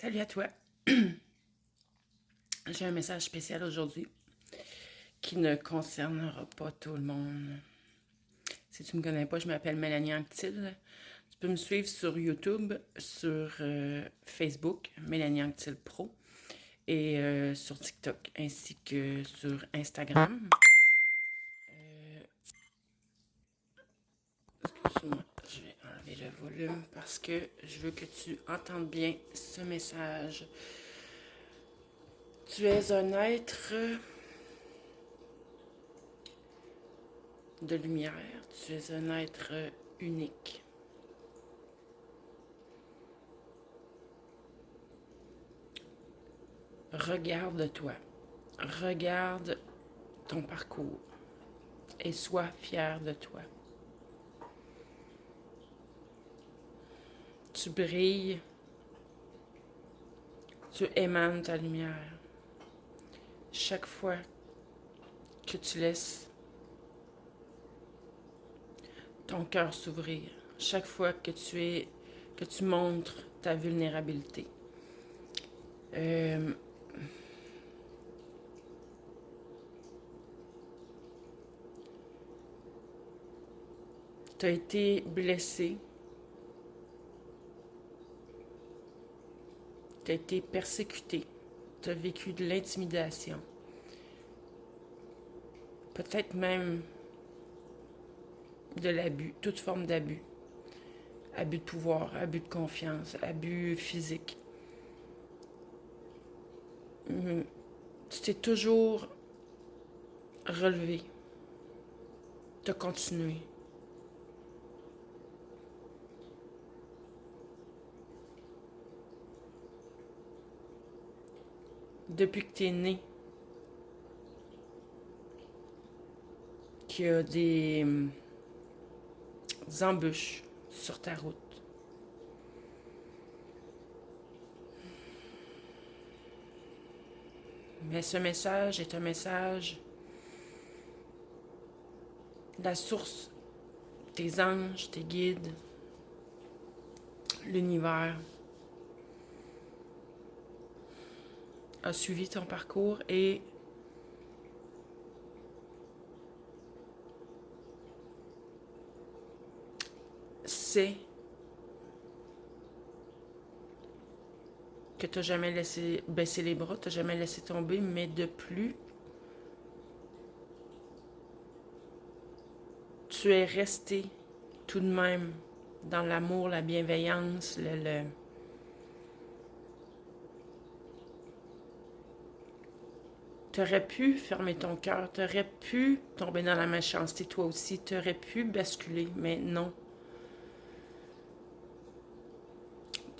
Salut à toi. J'ai un message spécial aujourd'hui qui ne concernera pas tout le monde. Si tu ne me connais pas, je m'appelle Mélanie Anctil. Tu peux me suivre sur YouTube, sur Facebook, Mélanie Anctil Pro, et sur TikTok, ainsi que sur Instagram. Excuse-moi, je vais enlever le volume parce que je veux que tu entendes bien ce message. Tu es un être de lumière, tu es un être unique. Regarde-toi, regarde ton parcours et sois fier de toi. Tu brilles, tu émanes ta lumière. Chaque fois que tu laisses ton cœur s'ouvrir, chaque fois que tu montres ta vulnérabilité. Tu as été blessé, tu as été persécuté, tu as vécu de l'intimidation, peut-être même de l'abus, toute forme d'abus. Abus de pouvoir, abus de confiance, abus physique. Tu t'es toujours relevé. Tu as continué. Depuis que tu es né, qu'il y a des embûches sur ta route. Mais ce message est un message de la source, tes anges, tes guides, l'univers a suivi ton parcours et sait que tu n'as jamais laissé baisser les bras, tu n'as jamais laissé tomber, mais de plus, tu es resté tout de même dans l'amour, la bienveillance, Tu aurais pu fermer ton cœur, tu aurais pu tomber dans la méchanceté toi aussi, tu aurais pu basculer, mais non.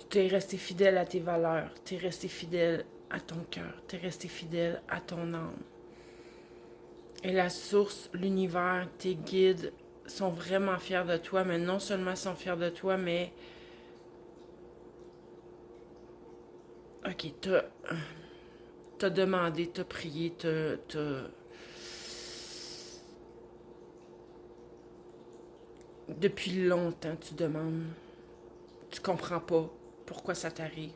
Tu es resté fidèle à tes valeurs, tu es resté fidèle à ton cœur, tu es resté fidèle à ton âme. Et la source, l'univers, tes guides sont vraiment fiers de toi, mais non seulement sont fiers de toi, mais ok, t'as demandé, t'as prié, depuis longtemps tu demandes. Tu comprends pas pourquoi ça t'arrive.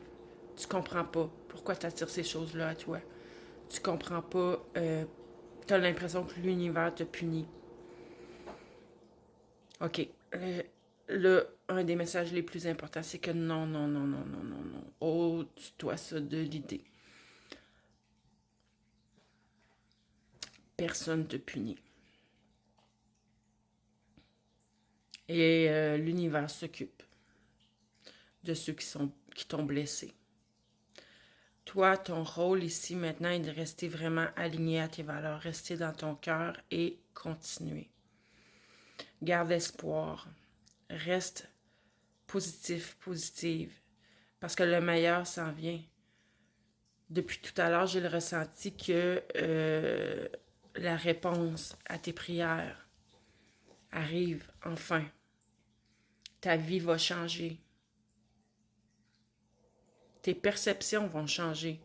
Tu comprends pas pourquoi t'attires ces choses-là à toi. Tu comprends pas, t'as l'impression que l'univers te punit. Ok, un des messages les plus importants, c'est que non, non, non, non, non, non, non. Ôte-toi ça de l'idée. Personne te punit. Et l'univers s'occupe de ceux qui t'ont blessé. Toi, ton rôle ici maintenant est de rester vraiment aligné à tes valeurs, rester dans ton cœur et continuer. Garde espoir. Reste positif, positive. Parce que le meilleur s'en vient. Depuis tout à l'heure, j'ai le ressenti que la réponse à tes prières arrive enfin. Ta vie va changer. Tes perceptions vont changer.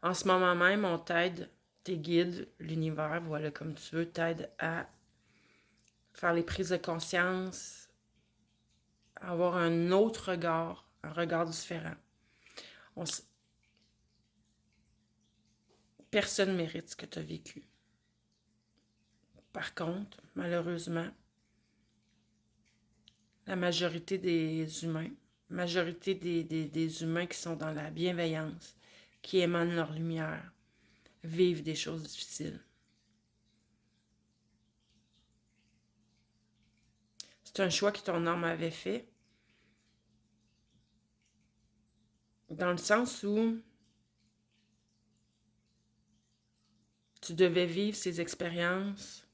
En ce moment même, on t'aide, tes guides, l'univers, voilà comme tu veux, t'aide à faire les prises de conscience, avoir un autre regard, un regard différent. Personne ne mérite ce que tu as vécu. Par contre, malheureusement, la majorité des humains, des humains qui sont dans la bienveillance, qui émanent leur lumière, vivent des choses difficiles. C'est un choix que ton âme avait fait, dans le sens où tu devais vivre ces expériences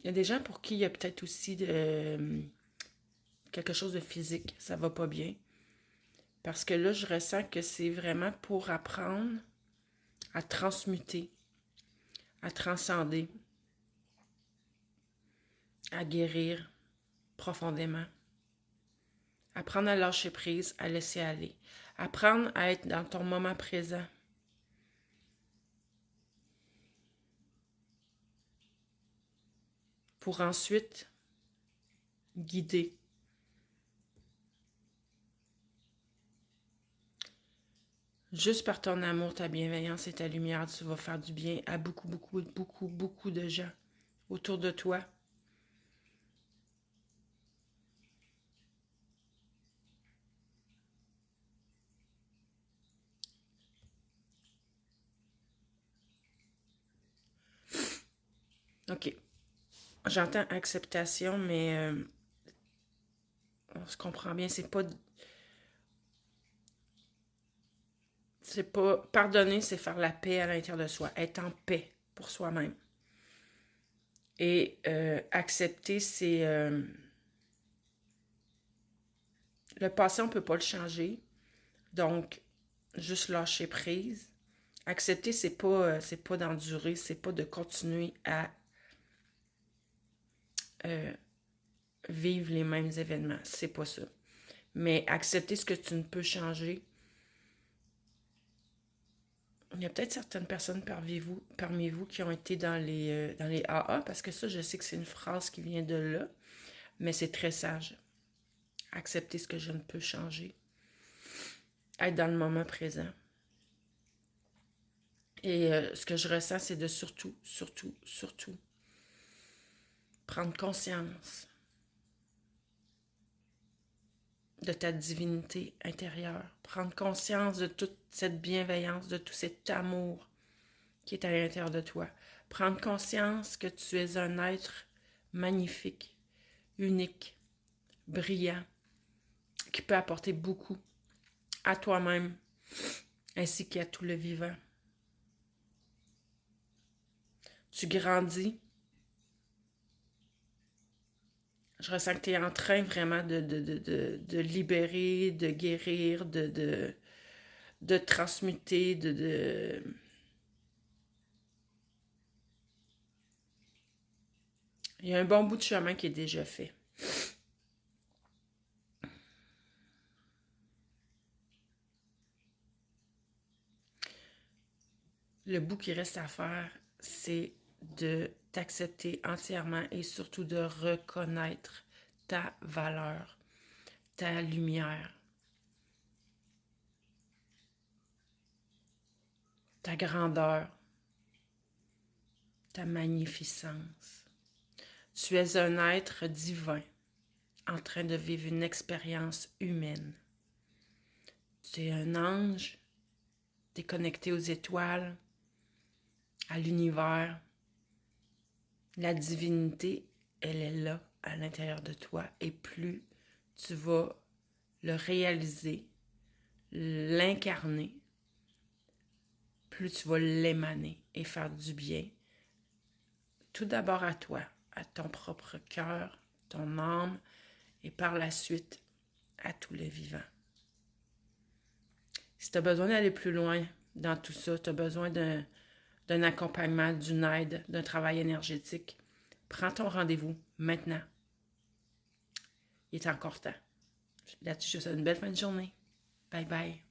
il y a des gens pour qui il y a peut-être aussi quelque chose de physique, ça va pas bien. Parce que là, je ressens que c'est vraiment pour apprendre à transmuter, à transcender, à guérir profondément. Apprendre à lâcher prise, à laisser aller. Apprendre à être dans ton moment présent. Pour ensuite guider. Juste par ton amour, ta bienveillance et ta lumière, tu vas faire du bien à beaucoup, beaucoup, beaucoup, beaucoup de gens autour de toi. OK. J'entends acceptation, mais on se comprend bien, c'est pas pardonner, c'est faire la paix à l'intérieur de soi, être en paix pour soi-même. Et accepter, c'est le passé, on peut pas le changer. Donc, juste lâcher prise. Accepter, c'est pas d'endurer, c'est pas de continuer à vivre les mêmes événements. C'est pas ça. Mais accepter ce que tu ne peux changer. Il y a peut-être certaines personnes parmi vous qui ont été dans les AA, parce que ça, je sais que c'est une phrase qui vient de là, mais c'est très sage. Accepter ce que je ne peux changer. Être dans le moment présent. Et ce que je ressens, c'est de surtout prendre conscience de ta divinité intérieure. Prendre conscience de toute cette bienveillance, de tout cet amour qui est à l'intérieur de toi. Prendre conscience que tu es un être magnifique, unique, brillant, qui peut apporter beaucoup à toi-même ainsi qu'à tout le vivant. Tu grandis. Je ressens que tu es en train vraiment de libérer, de guérir, de transmuter, Il y a un bon bout de chemin qui est déjà fait. Le bout qui reste à faire, c'est de t'accepter entièrement et surtout de reconnaître ta valeur, ta lumière, ta grandeur, ta magnificence. Tu es un être divin en train de vivre une expérience humaine. Tu es un ange, tu es connecté aux étoiles, à l'univers. La divinité, elle est là, à l'intérieur de toi. Et plus tu vas le réaliser, l'incarner, plus tu vas l'émaner et faire du bien. Tout d'abord à toi, à ton propre cœur, ton âme, et par la suite à tout le vivant. Si tu as besoin d'aller plus loin dans tout ça, tu as besoin d'un accompagnement, d'une aide, d'un travail énergétique, prends ton rendez-vous maintenant. Il est encore temps. Là-dessus, je te souhaite une belle fin de journée. Bye bye.